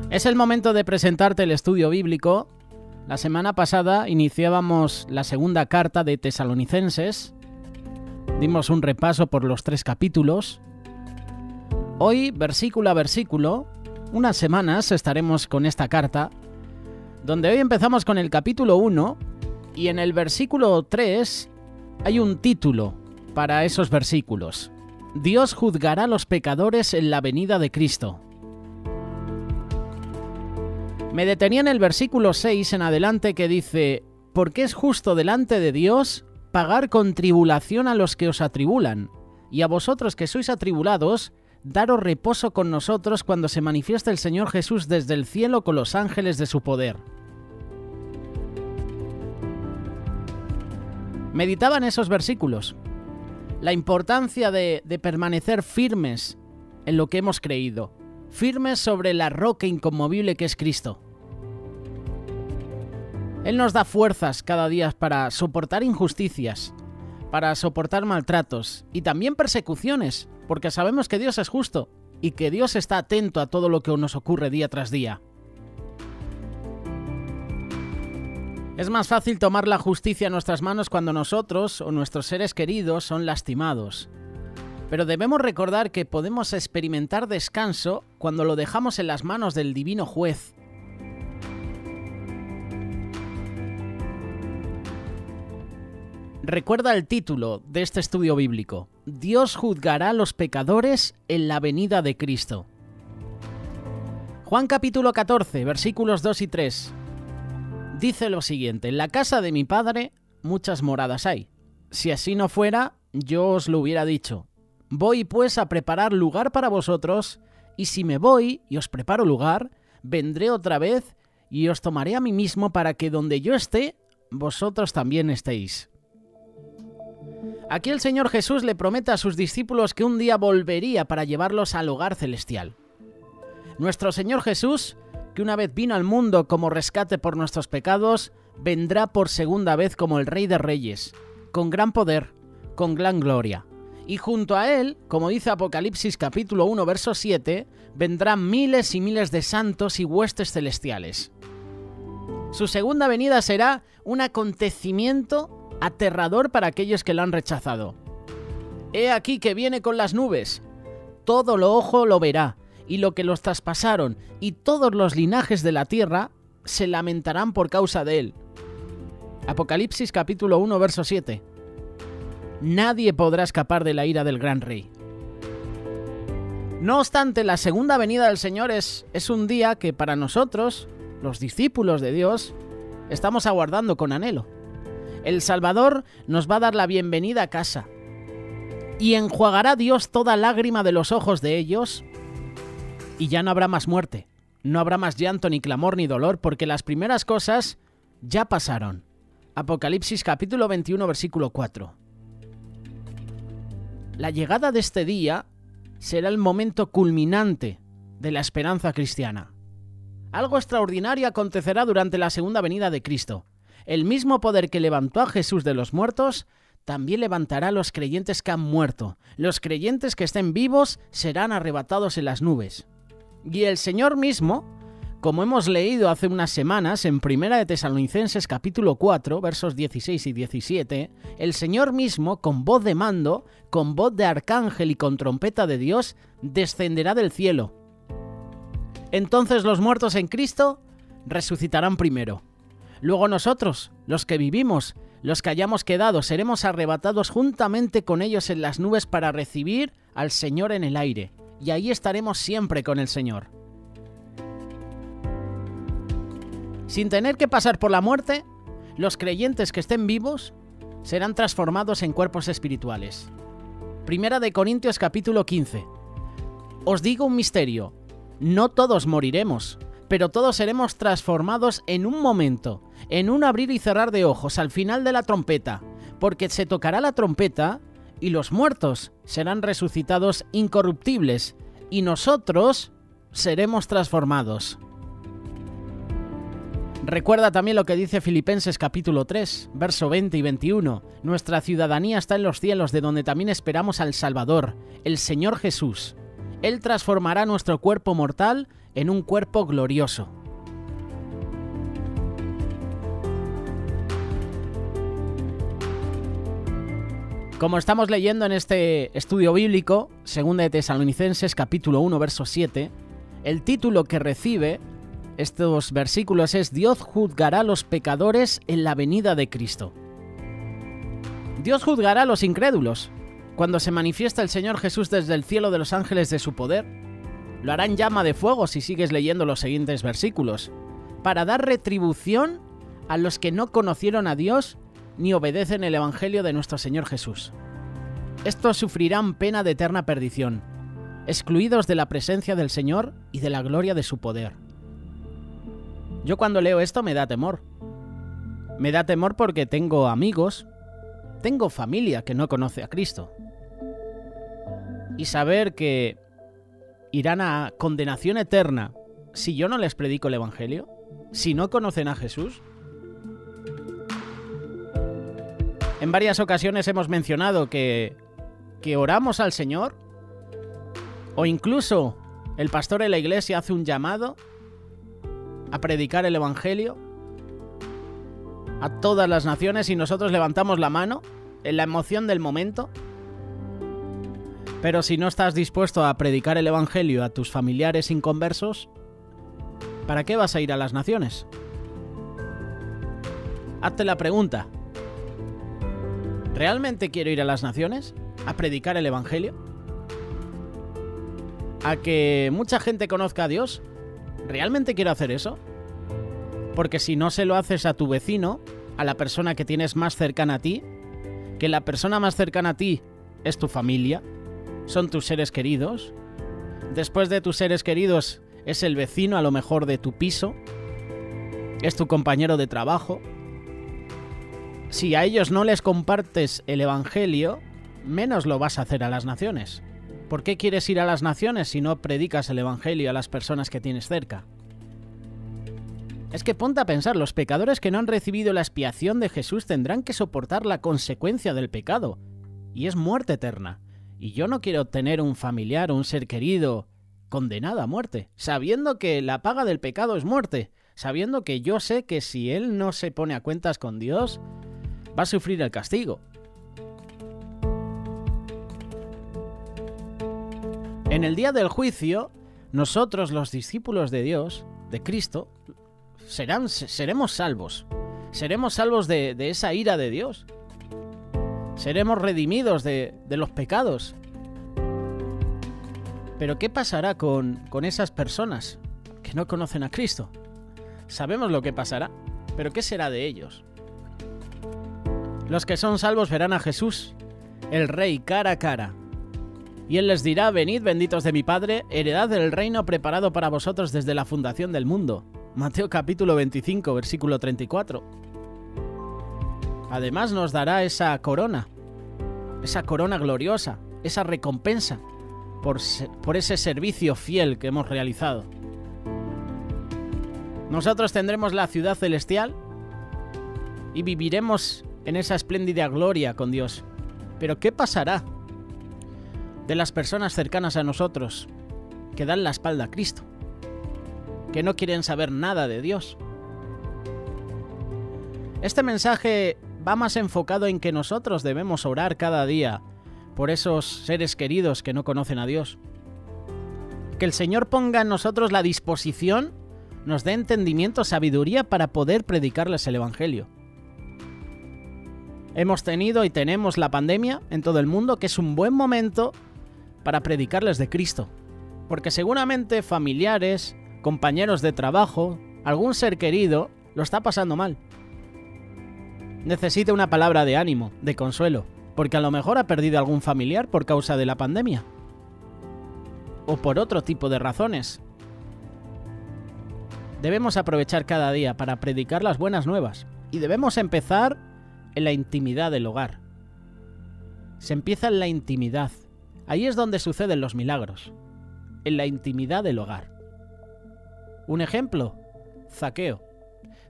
Es el momento de presentarte el estudio bíblico. La semana pasada iniciábamos la segunda carta de Tesalonicenses. Dimos un repaso por los 3 capítulos. Hoy, versículo a versículo, unas semanas estaremos con esta carta, donde hoy empezamos con el capítulo 1 y en el versículo 3 hay un título para esos versículos. Dios juzgará a los pecadores en la venida de Cristo. Me detenía en el versículo 6 en adelante que dice: porque es justo delante de Dios pagar con tribulación a los que os atribulan, y a vosotros que sois atribulados, daros reposo con nosotros cuando se manifieste el Señor Jesús desde el cielo con los ángeles de su poder. Meditaba en esos versículos, la importancia de permanecer firmes en lo que hemos creído, firmes sobre la roca inconmovible que es Cristo. Él nos da fuerzas cada día para soportar injusticias, para soportar maltratos y también persecuciones, porque sabemos que Dios es justo y que Dios está atento a todo lo que nos ocurre día tras día. Es más fácil tomar la justicia en nuestras manos cuando nosotros o nuestros seres queridos son lastimados. Pero debemos recordar que podemos experimentar descanso cuando lo dejamos en las manos del divino juez. Recuerda el título de este estudio bíblico: Dios juzgará a los pecadores en la venida de Cristo. Juan capítulo 14, versículos 2 y 3. Dice lo siguiente: en la casa de mi Padre muchas moradas hay. Si así no fuera, yo os lo hubiera dicho. Voy pues a preparar lugar para vosotros, y si me voy y os preparo lugar, vendré otra vez y os tomaré a mí mismo para que donde yo esté, vosotros también estéis. Aquí el Señor Jesús le promete a sus discípulos que un día volvería para llevarlos al hogar celestial. Nuestro Señor Jesús, que una vez vino al mundo como rescate por nuestros pecados, vendrá por segunda vez como el Rey de Reyes, con gran poder, con gran gloria. Y junto a él, como dice Apocalipsis capítulo 1, verso 7, vendrán miles y miles de santos y huestes celestiales. Su segunda venida será un acontecimiento aterrador para aquellos que lo han rechazado. He aquí que viene con las nubes. Todo lo ojo lo verá, y lo que los traspasaron, y todos los linajes de la tierra se lamentarán por causa de él. Apocalipsis capítulo 1, verso 7. Nadie podrá escapar de la ira del gran rey. No obstante, la segunda venida del Señor es un día que para nosotros, los discípulos de Dios, estamos aguardando con anhelo. El Salvador nos va a dar la bienvenida a casa. Y enjuagará Dios toda lágrima de los ojos de ellos, y ya no habrá más muerte, no habrá más llanto, ni clamor, ni dolor, porque las primeras cosas ya pasaron. Apocalipsis capítulo 21, versículo 4. La llegada de este día será el momento culminante de la esperanza cristiana. Algo extraordinario acontecerá durante la segunda venida de Cristo. El mismo poder que levantó a Jesús de los muertos, también levantará a los creyentes que han muerto. Los creyentes que estén vivos serán arrebatados en las nubes. Y el Señor mismo, como hemos leído hace unas semanas en 1 de Tesalonicenses capítulo 4, versos 16 y 17, el Señor mismo, con voz de mando, con voz de arcángel y con trompeta de Dios, descenderá del cielo. Entonces los muertos en Cristo resucitarán primero. Luego nosotros, los que vivimos, los que hayamos quedado, seremos arrebatados juntamente con ellos en las nubes para recibir al Señor en el aire. Y ahí estaremos siempre con el Señor. Sin tener que pasar por la muerte, los creyentes que estén vivos serán transformados en cuerpos espirituales. 1 de Corintios capítulo 15. Os digo un misterio, no todos moriremos, pero todos seremos transformados en un momento, en un abrir y cerrar de ojos, al final de la trompeta, porque se tocará la trompeta y los muertos serán resucitados incorruptibles, y nosotros seremos transformados. Recuerda también lo que dice Filipenses capítulo 3, verso 20 y 21. Nuestra ciudadanía está en los cielos, de donde también esperamos al Salvador, el Señor Jesús. Él transformará nuestro cuerpo mortal en un cuerpo glorioso. Como estamos leyendo en este estudio bíblico, 2 de Tesalonicenses capítulo 1, verso 7, el título que recibe estos versículos es Dios juzgará a los pecadores en la venida de Cristo. Dios juzgará a los incrédulos. Cuando se manifiesta el Señor Jesús desde el cielo de los ángeles de su poder, lo hará en llama de fuego si sigues leyendo los siguientes versículos, para dar retribución a los que no conocieron a Dios ni obedecen el Evangelio de nuestro Señor Jesús. Estos sufrirán pena de eterna perdición, excluidos de la presencia del Señor y de la gloria de su poder. Yo cuando leo esto me da temor. Me da temor porque tengo amigos, tengo familia que no conoce a Cristo. Y saber que irán a condenación eterna si yo no les predico el Evangelio, si no conocen a Jesús. En varias ocasiones hemos mencionado que oramos al Señor, o incluso el pastor de la iglesia hace un llamado a predicar el Evangelio a todas las naciones y nosotros levantamos la mano en la emoción del momento. Pero si no estás dispuesto a predicar el Evangelio a tus familiares inconversos, ¿para qué vas a ir a las naciones? Hazte la pregunta. ¿Realmente quiero ir a las naciones a predicar el Evangelio? ¿A que mucha gente conozca a Dios? ¿Realmente quiero hacer eso? Porque si no se lo haces a tu vecino, a la persona que tienes más cercana a ti, que la persona más cercana a ti es tu familia, son tus seres queridos, después de tus seres queridos es el vecino a lo mejor de tu piso, es tu compañero de trabajo. Si a ellos no les compartes el Evangelio, menos lo vas a hacer a las naciones. ¿Por qué quieres ir a las naciones si no predicas el Evangelio a las personas que tienes cerca? Es que ponte a pensar, los pecadores que no han recibido la expiación de Jesús tendrán que soportar la consecuencia del pecado, y es muerte eterna. Y yo no quiero tener un familiar o un ser querido condenado a muerte, sabiendo que la paga del pecado es muerte, sabiendo que yo sé que si él no se pone a cuentas con Dios, va a sufrir el castigo. En el día del juicio, nosotros, los discípulos de Dios, de Cristo, seremos salvos. Seremos salvos de esa ira de Dios. Seremos redimidos de los pecados. Pero ¿qué pasará con esas personas que no conocen a Cristo? Sabemos lo que pasará, pero ¿qué será de ellos? Los que son salvos verán a Jesús, el Rey, cara a cara. Y Él les dirá: venid, benditos de mi Padre, heredad del reino preparado para vosotros desde la fundación del mundo. Mateo capítulo 25, versículo 34. Además nos dará esa corona gloriosa, esa recompensa por ese servicio fiel que hemos realizado. Nosotros tendremos la ciudad celestial y viviremos en esa espléndida gloria con Dios. Pero ¿qué pasará de las personas cercanas a nosotros que dan la espalda a Cristo, que no quieren saber nada de Dios? Este mensaje va más enfocado en que nosotros debemos orar cada día por esos seres queridos que no conocen a Dios. Que el Señor ponga en nosotros la disposición, nos dé entendimiento, sabiduría para poder predicarles el Evangelio. Hemos tenido y tenemos la pandemia en todo el mundo, que es un buen momento para predicarles de Cristo. Porque seguramente familiares, compañeros de trabajo, algún ser querido lo está pasando mal. Necesita una palabra de ánimo, de consuelo, porque a lo mejor ha perdido algún familiar por causa de la pandemia. O por otro tipo de razones. Debemos aprovechar cada día para predicar las buenas nuevas. Y debemos empezar en la intimidad del hogar. Se empieza en la intimidad. Ahí es donde suceden los milagros. En la intimidad del hogar. Un ejemplo: Zaqueo.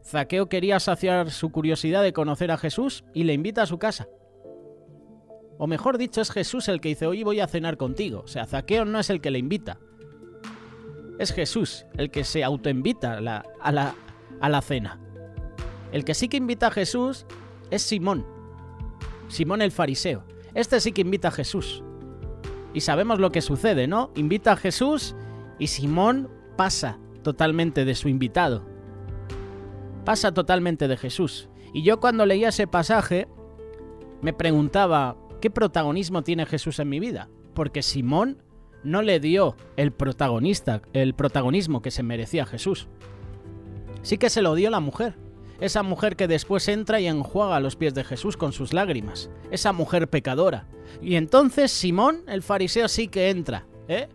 Zaqueo quería saciar su curiosidad de conocer a Jesús y le invita a su casa. O mejor dicho, es Jesús el que dice, hoy voy a cenar contigo. O sea, Zaqueo no es el que le invita. Es Jesús el que se autoinvita a la cena. El que sí que invita a Jesús es Simón. Simón el fariseo. Este sí que invita a Jesús. Y sabemos lo que sucede, ¿no? Invita a Jesús y Simón pasa totalmente de su invitado. Pasa totalmente de Jesús. Y yo cuando leía ese pasaje me preguntaba, ¿qué protagonismo tiene Jesús en mi vida? Porque Simón no le dio el protagonismo que se merecía a Jesús. Sí que se lo dio la mujer. Esa mujer que después entra y enjuaga los pies de Jesús con sus lágrimas. Esa mujer pecadora. Y entonces Simón, el fariseo, sí que entra, ¿eh?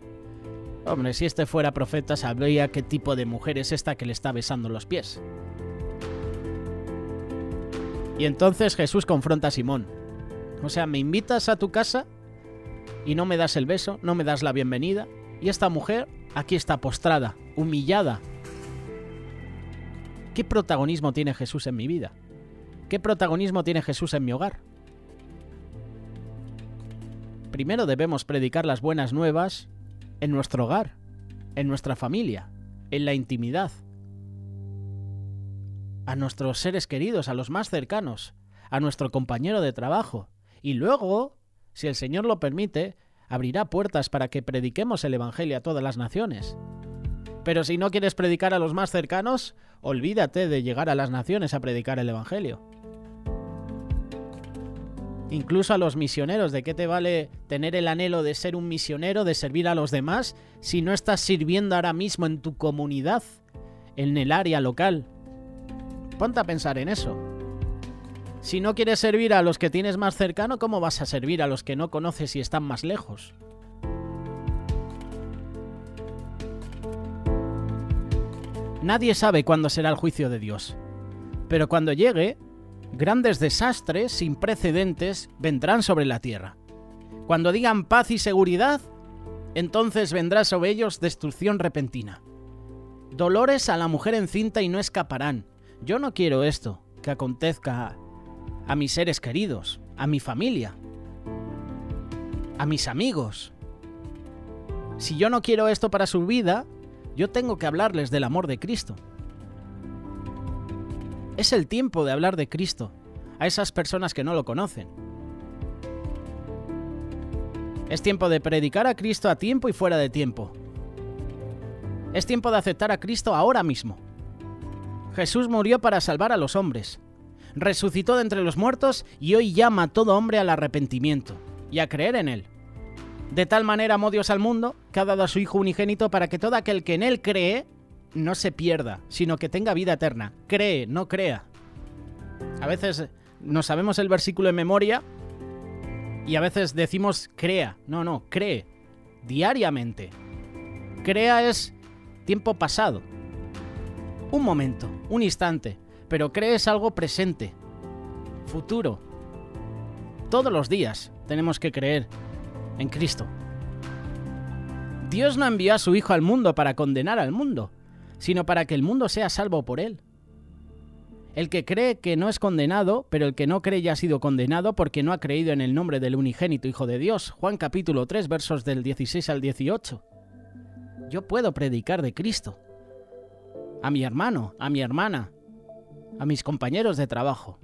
Hombre, si este fuera profeta sabría qué tipo de mujer es esta que le está besando los pies. Y entonces Jesús confronta a Simón. O sea, me invitas a tu casa y no me das el beso, no me das la bienvenida. Y esta mujer aquí está postrada, humillada. ¿Qué protagonismo tiene Jesús en mi vida? ¿Qué protagonismo tiene Jesús en mi hogar? Primero debemos predicar las buenas nuevas en nuestro hogar, en nuestra familia, en la intimidad. A nuestros seres queridos, a los más cercanos, a nuestro compañero de trabajo. Y luego, si el Señor lo permite, abrirá puertas para que prediquemos el Evangelio a todas las naciones. Pero si no quieres predicar a los más cercanos, olvídate de llegar a las naciones a predicar el Evangelio. Incluso a los misioneros, ¿de qué te vale tener el anhelo de ser un misionero, de servir a los demás, si no estás sirviendo ahora mismo en tu comunidad, en el área local? Ponte a pensar en eso. Si no quieres servir a los que tienes más cercano, ¿cómo vas a servir a los que no conoces y están más lejos? Nadie sabe cuándo será el juicio de Dios, pero cuando llegue, grandes desastres sin precedentes vendrán sobre la tierra. Cuando digan paz y seguridad, entonces vendrá sobre ellos destrucción repentina. Dolores a la mujer encinta y no escaparán. Yo no quiero esto que acontezca a mis seres queridos, a mi familia, a mis amigos. Si yo no quiero esto para su vida, yo tengo que hablarles del amor de Cristo. Es el tiempo de hablar de Cristo a esas personas que no lo conocen. Es tiempo de predicar a Cristo a tiempo y fuera de tiempo. Es tiempo de aceptar a Cristo ahora mismo. Jesús murió para salvar a los hombres. Resucitó de entre los muertos y hoy llama a todo hombre al arrepentimiento y a creer en Él. De tal manera amó Dios al mundo, que ha dado a su Hijo unigénito para que todo aquel que en Él cree no se pierda, sino que tenga vida eterna. Cree, no crea. A veces no sabemos el versículo en memoria y a veces decimos crea. No, cree. Diariamente. Crea es tiempo pasado. Un momento, un instante. Pero cree es algo presente, futuro. Todos los días tenemos que creer en Cristo. Dios no envió a su Hijo al mundo para condenar al mundo, sino para que el mundo sea salvo por Él. El que cree que no es condenado, pero el que no cree ya ha sido condenado porque no ha creído en el nombre del unigénito Hijo de Dios. Juan capítulo 3, versos del 16 al 18. Yo puedo predicar de Cristo a mi hermano, a mi hermana, a mis compañeros de trabajo.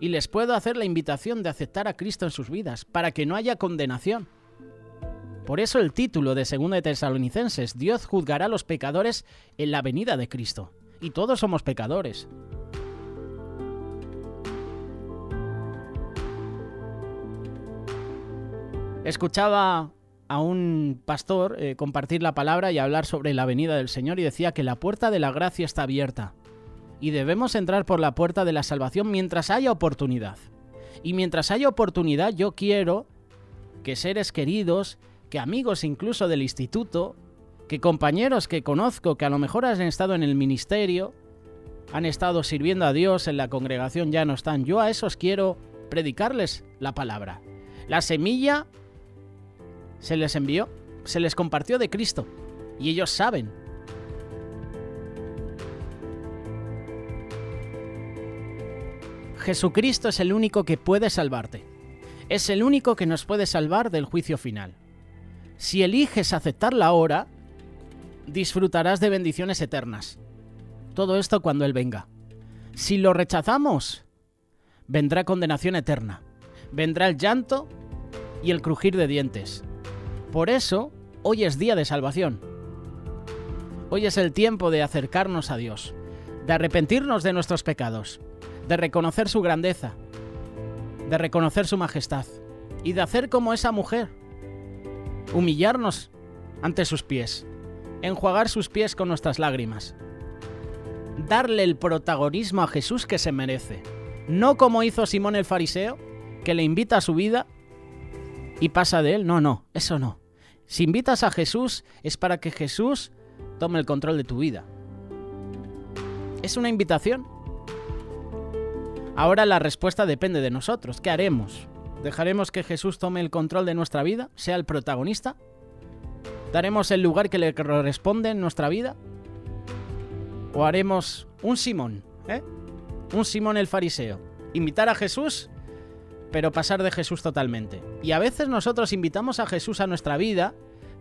Y les puedo hacer la invitación de aceptar a Cristo en sus vidas, para que no haya condenación. Por eso el título de 2 de Tesalonicenses, Dios juzgará a los pecadores en la venida de Cristo. Y todos somos pecadores. Escuchaba a un pastor compartir la palabra y hablar sobre la venida del Señor y decía que la puerta de la gracia está abierta. Y debemos entrar por la puerta de la salvación mientras haya oportunidad. Y mientras haya oportunidad, yo quiero que seres queridos, que amigos incluso del instituto, que compañeros que conozco, que a lo mejor han estado en el ministerio, han estado sirviendo a Dios en la congregación, ya no están. Yo a esos quiero predicarles la palabra. La semilla se les envió, se les compartió de Cristo. Y ellos saben. Jesucristo es el único que puede salvarte. Es el único que nos puede salvar del juicio final. Si eliges aceptarla ahora, disfrutarás de bendiciones eternas. Todo esto cuando Él venga. Si lo rechazamos, vendrá condenación eterna. Vendrá el llanto y el crujir de dientes. Por eso, hoy es día de salvación. Hoy es el tiempo de acercarnos a Dios, de arrepentirnos de nuestros pecados, de reconocer su grandeza, de reconocer su majestad y de hacer como esa mujer, humillarnos ante sus pies, enjuagar sus pies con nuestras lágrimas, darle el protagonismo a Jesús que se merece, no como hizo Simón el fariseo, que le invita a su vida y pasa de él. No, eso no. Si invitas a Jesús es para que Jesús tome el control de tu vida. Es una invitación. Ahora la respuesta depende de nosotros. ¿Qué haremos? ¿Dejaremos que Jesús tome el control de nuestra vida? ¿Sea el protagonista? ¿Daremos el lugar que le corresponde en nuestra vida? ¿O haremos un Simón? Un Simón el fariseo. Invitar a Jesús, pero pasar de Jesús totalmente. Y a veces nosotros invitamos a Jesús a nuestra vida,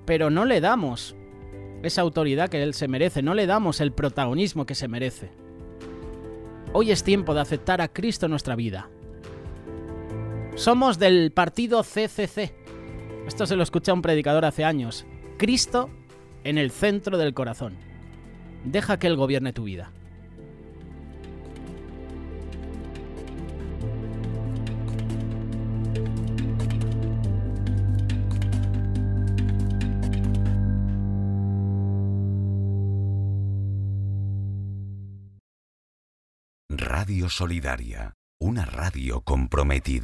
pero no le damos esa autoridad que Él se merece, no le damos el protagonismo que se merece. Hoy es tiempo de aceptar a Cristo en nuestra vida. Somos del partido CCC. Esto se lo escuché a un predicador hace años. Cristo en el centro del corazón. Deja que Él gobierne tu vida. Radio Solidaria, una radio comprometida.